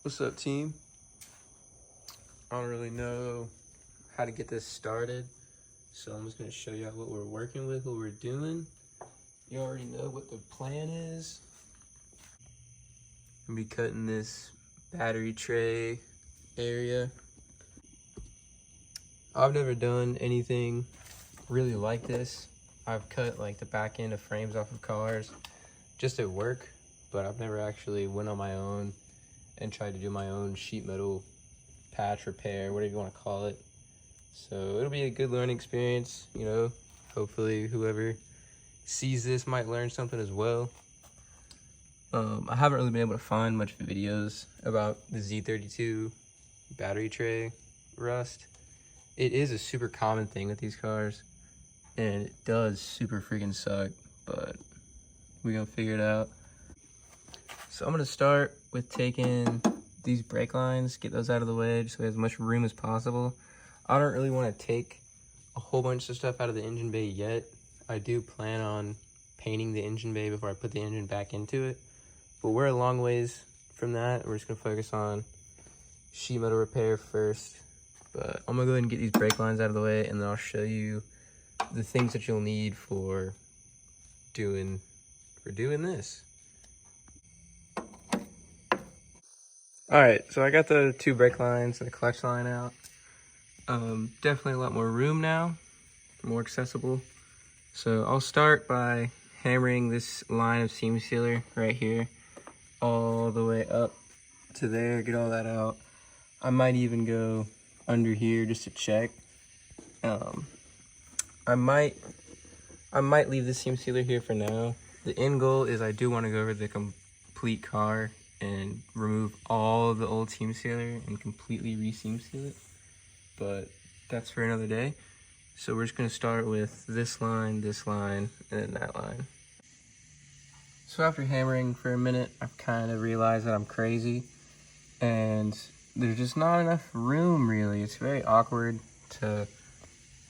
What's up, team? I don't really know how to get this started, so I'm just going to show you what we're working with, what we're doing. You already know what the plan is. I'm going to be cutting this battery tray area. I've never done anything really like this. I've cut like the back end of frames off of cars just at work, but I've never actually went on my own and tried to do my own sheet metal patch repair, whatever you want to call it. So it'll be a good learning experience, you know. Hopefully whoever sees this might learn something as well. I haven't really been able to find much videos about the Z32 battery tray rust. It is a super common thing with these cars, and it does super freaking suck, but we're gonna figure it out. So I'm gonna start with taking these brake lines, get those out of the way just so we have as much room as possible. I don't really want to take a whole bunch of stuff out of the engine bay yet. I do plan on painting the engine bay before I put the engine back into it, but we're a long ways from that. We're just gonna focus on sheet metal repair first. But I'm gonna go ahead and get these brake lines out of the way, and then I'll show you the things that you'll need for doing this. All right, so I got the two brake lines and the clutch line out. Definitely a lot more room now, more accessible. So I'll start by hammering this line of seam sealer right here all the way up to there, get all that out. I might even go under here just to check. I might leave the seam sealer here for now. The end goal is I do want to go over the complete car and remove all of the old seam sealer and completely re-seam seal it, but that's for another day. So we're just going to start with this line, and then that line. So after hammering for a minute, I've kind of realized that I'm crazy, and there's just not enough room really. It's very awkward to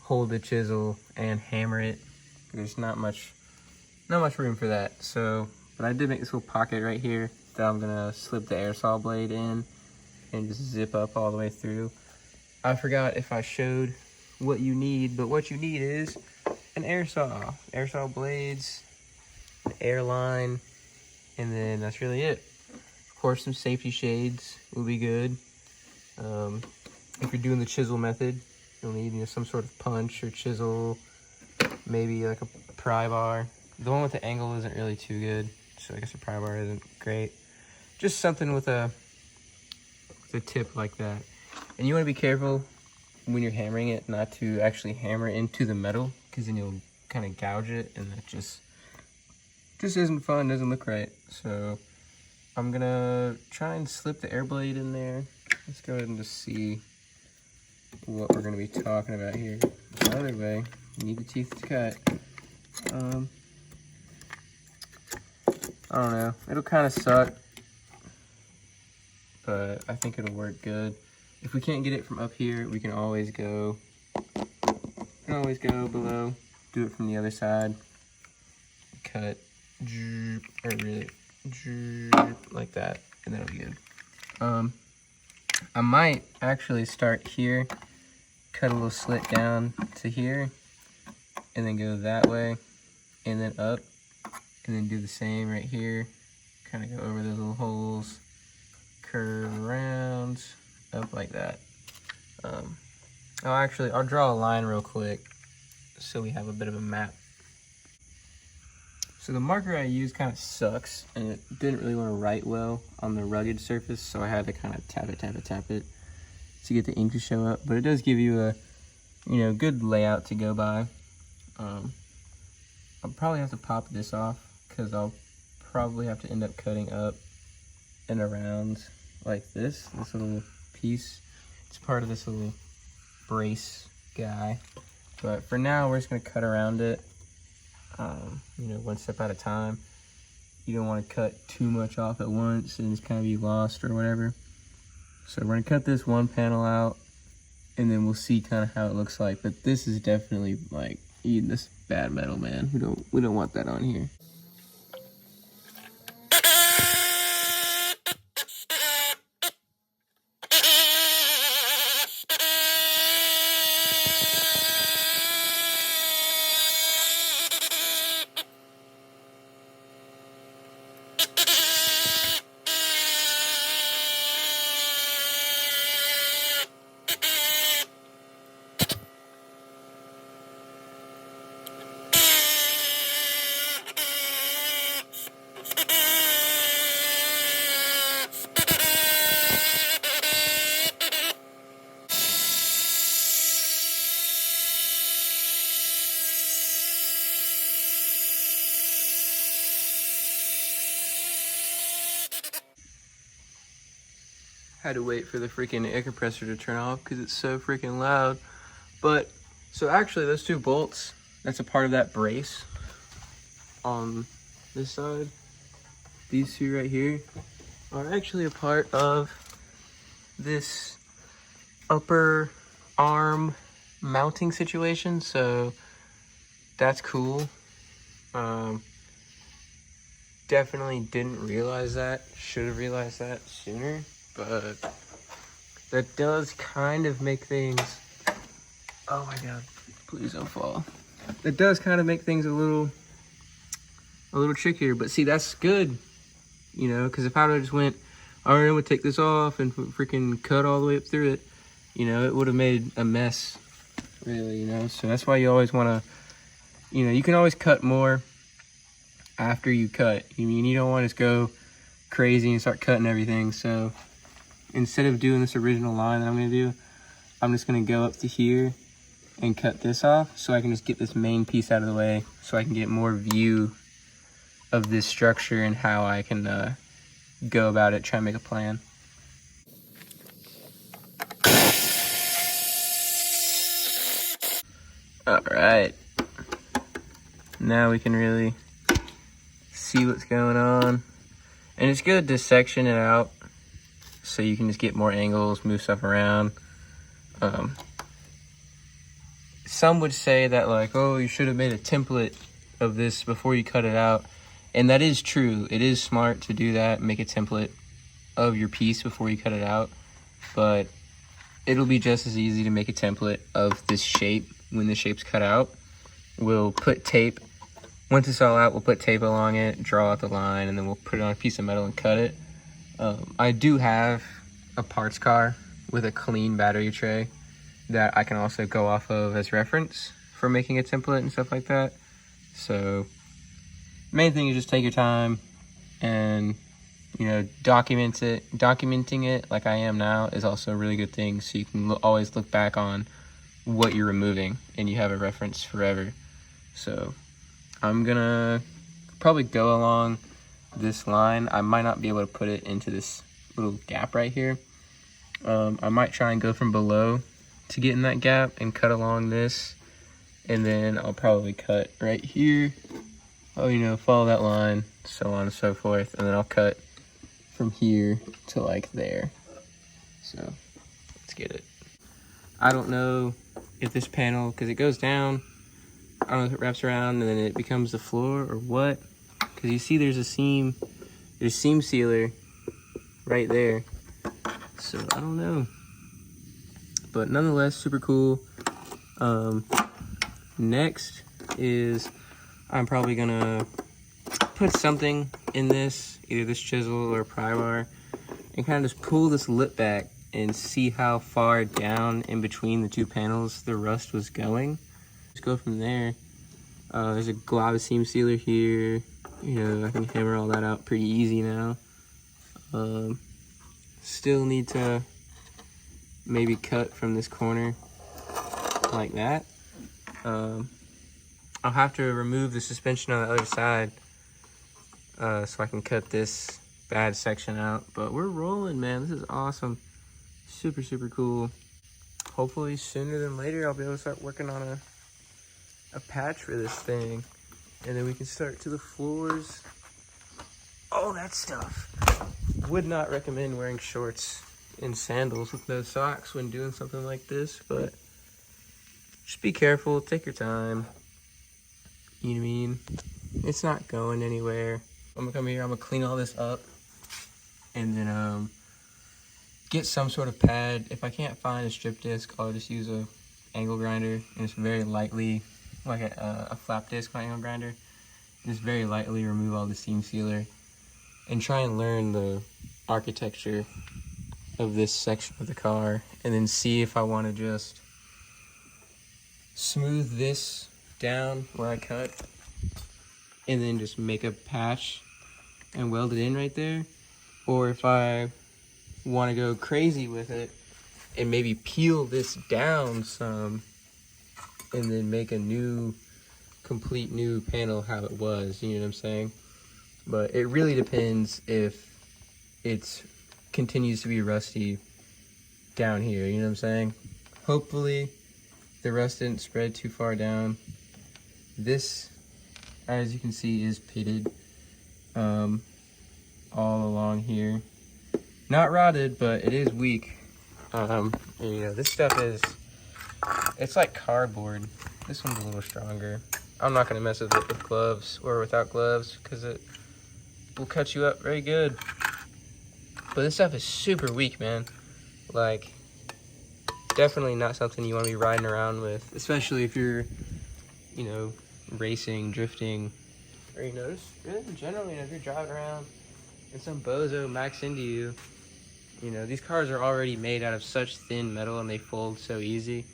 hold the chisel and hammer it. There's not much room for that. So, but I did make this little pocket right here that I'm gonna slip the airsaw blade in and just zip up all the way through. I forgot if I showed what you need, but what you need is an airsaw blades, an air line, and then that's really it. Of course, some safety shades will be good. If you're doing the chisel method, you'll need some sort of punch or chisel, maybe like a pry bar. The one with the angle isn't really too good, so I guess a pry bar isn't great. Just something with a tip like that. And you want to be careful when you're hammering it not to actually hammer into the metal, because then you'll kind of gouge it, and that just isn't fun, doesn't look right. So I'm gonna try and slip the air blade in there. Let's go ahead and just see what we're gonna be talking about here. Another way, you need the teeth to cut. I don't know, it'll kind of suck, but I think it'll work good. If we can't get it from up here, we can always go below, do it from the other side, cut, or really, like that, and that'll be good. I might actually start here, cut a little slit down to here, and then go that way, and then up, and then do the same right here. Kind of go over those little holes, curve around, up like that. I'll draw a line real quick so we have a bit of a map. So the marker I used kind of sucks, and it didn't really want to write well on the rugged surface, so I had to kind of tap it to get the ink to show up. But it does give you a good layout to go by. I'll probably have to pop this off, because I'll probably have to end up cutting up and around like this little piece. It's part of this little brace guy, but for now we're just going to cut around it, one step at a time. You don't want to cut too much off at once and just kind of be lost or whatever. So we're going to cut this one panel out, and then we'll see kind of how it looks like. But this is definitely like eating this bad metal, man. We don't want that on here. Had to wait for the freaking air compressor to turn off because it's so freaking loud. But, so actually those two bolts, that's a part of that brace on this side. These two right here are actually a part of this upper arm mounting situation, so that's cool. Definitely didn't realize that. Should have realized that sooner, but that does kind of make things, oh my god, please don't fall. That does kind of make things a little trickier, but see, that's good, you know, because if I would have just went, all right, I'm gonna take this off and freaking cut all the way up through it, you know, it would have made a mess, really, you know. So that's why you always want to, you know, you can always cut more after you cut. You mean, you don't want to just go crazy and start cutting everything. So instead of doing this original line that I'm gonna do, I'm just gonna go up to here and cut this off so I can just get this main piece out of the way so I can get more view of this structure and how I can go about it, try and make a plan. All right, now we can really see what's going on, and it's good to section it out so you can just get more angles, move stuff around. Some would say that, like, oh, you should have made a template of this before you cut it out, and that is true. It is smart to do that, make a template of your piece before you cut it out, but it'll be just as easy to make a template of this shape when the shape's cut out. We'll put tape, once it's all out, we'll put tape along it, draw out the line, and then we'll put it on a piece of metal and cut it. I do have a parts car with a clean battery tray that I can also go off of as reference for making a template and stuff like that. So main thing is just take your time and, you know, documenting it like I am now is also a really good thing, so you can always look back on what you're removing and you have a reference forever. So I'm gonna probably go along this line. I might not be able to put it into this little gap right here. I might try and go from below to get in that gap and cut along this, and then I'll probably cut right here. Oh, you know, follow that line, so on and so forth, and then I'll cut from here to like there. So let's get it. I don't know if this panel, because it goes down, I don't know if it wraps around and then it becomes the floor or what, because you see there's a seam, there's seam sealer right there, so I don't know, but nonetheless super cool. Next is I'm probably gonna put something in this, either this chisel or pry bar, and kind of just pull this lip back and see how far down in between the two panels the rust was going. Just go from there. There's a glob seam sealer here. You know, I can hammer all that out pretty easy now. Still need to maybe cut from this corner like that. I'll have to remove the suspension on the other side so I can cut this bad section out. But we're rolling, man. This is awesome. Super, super cool. Hopefully sooner than later I'll be able to start working on a patch for this thing. And then we can start to the floors. All that stuff. Would not recommend wearing shorts and sandals with no socks when doing something like this, but just be careful, take your time. You know what I mean? It's not going anywhere. I'm gonna come here, I'm gonna clean all this up, and then get some sort of pad. If I can't find a strip disc, I'll just use a angle grinder, and it's very lightly, like a flap disc on angle grinder, and just very lightly remove all the seam sealer, and try and learn the architecture of this section of the car, and then see if I want to just smooth this down where I cut, and then just make a patch and weld it in right there, or if I want to go crazy with it and maybe peel this down some and then make a new, complete new panel how it was, you know what I'm saying? But it really depends if it's continues to be rusty down here, you know what I'm saying? Hopefully the rust didn't spread too far down. This, as you can see, is pitted all along here. Not rotted, but it is weak. And, you know, this stuff is, it's like cardboard. This one's a little stronger. I'm not gonna mess with it with gloves or without gloves because it will cut you up very good. But this stuff is super weak, man. Like, definitely not something you want to be riding around with, especially if you're, you know, racing, drifting, or, you know, just really in general, you know, if you're driving around and some bozo max into you, you know, these cars are already made out of such thin metal and they fold so easy.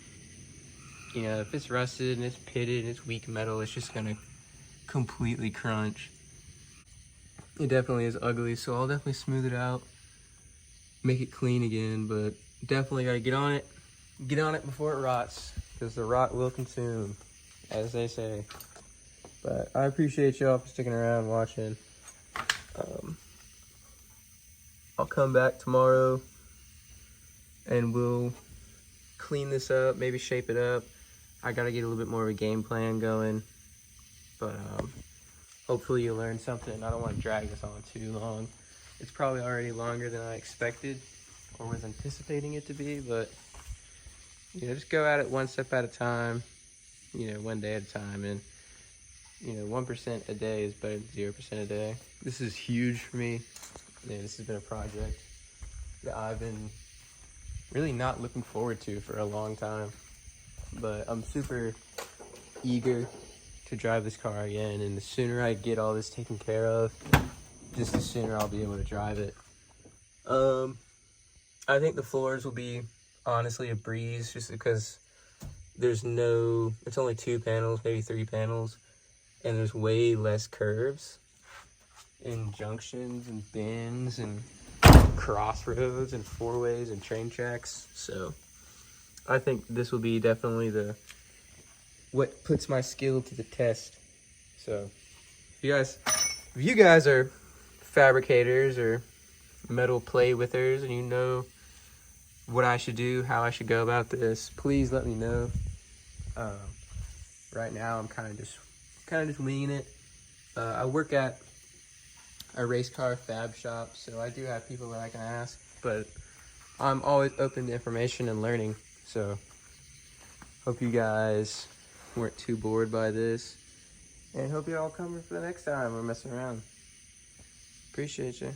You know, if it's rusted and it's pitted and it's weak metal, it's just gonna completely crunch. It definitely is ugly, so I'll definitely smooth it out, make it clean again, but definitely gotta get on it before it rots, because the rot will consume, as they say. But I appreciate y'all for sticking around watching. I'll come back tomorrow and we'll clean this up, maybe shape it up. I gotta get a little bit more of a game plan going, but hopefully you learned something. I don't want to drag this on too long. It's probably already longer than I expected or was anticipating it to be, but you know, just go at it one step at a time, you know, one day at a time, and you know, 1% a day is better than 0% a day. This is huge for me. Yeah, this has been a project that I've been really not looking forward to for a long time, but I'm super eager to drive this car again, and the sooner I get all this taken care of, just the sooner I'll be able to drive it. I think the floors will be honestly a breeze, just because it's only 2 panels, maybe 3 panels, and there's way less curves and junctions and bends and crossroads and 4-ways and train tracks. So I think this will be definitely what puts my skill to the test. So if you guys are fabricators or metal play withers and you know what I should do, how I should go about this, please let me know. Right now I'm kind of just winging it. I work at a race car fab shop, so I do have people that I can ask, but I'm always open to information and learning. So hope you guys weren't too bored by this, and hope you all come for the next time we're messing around. Appreciate you.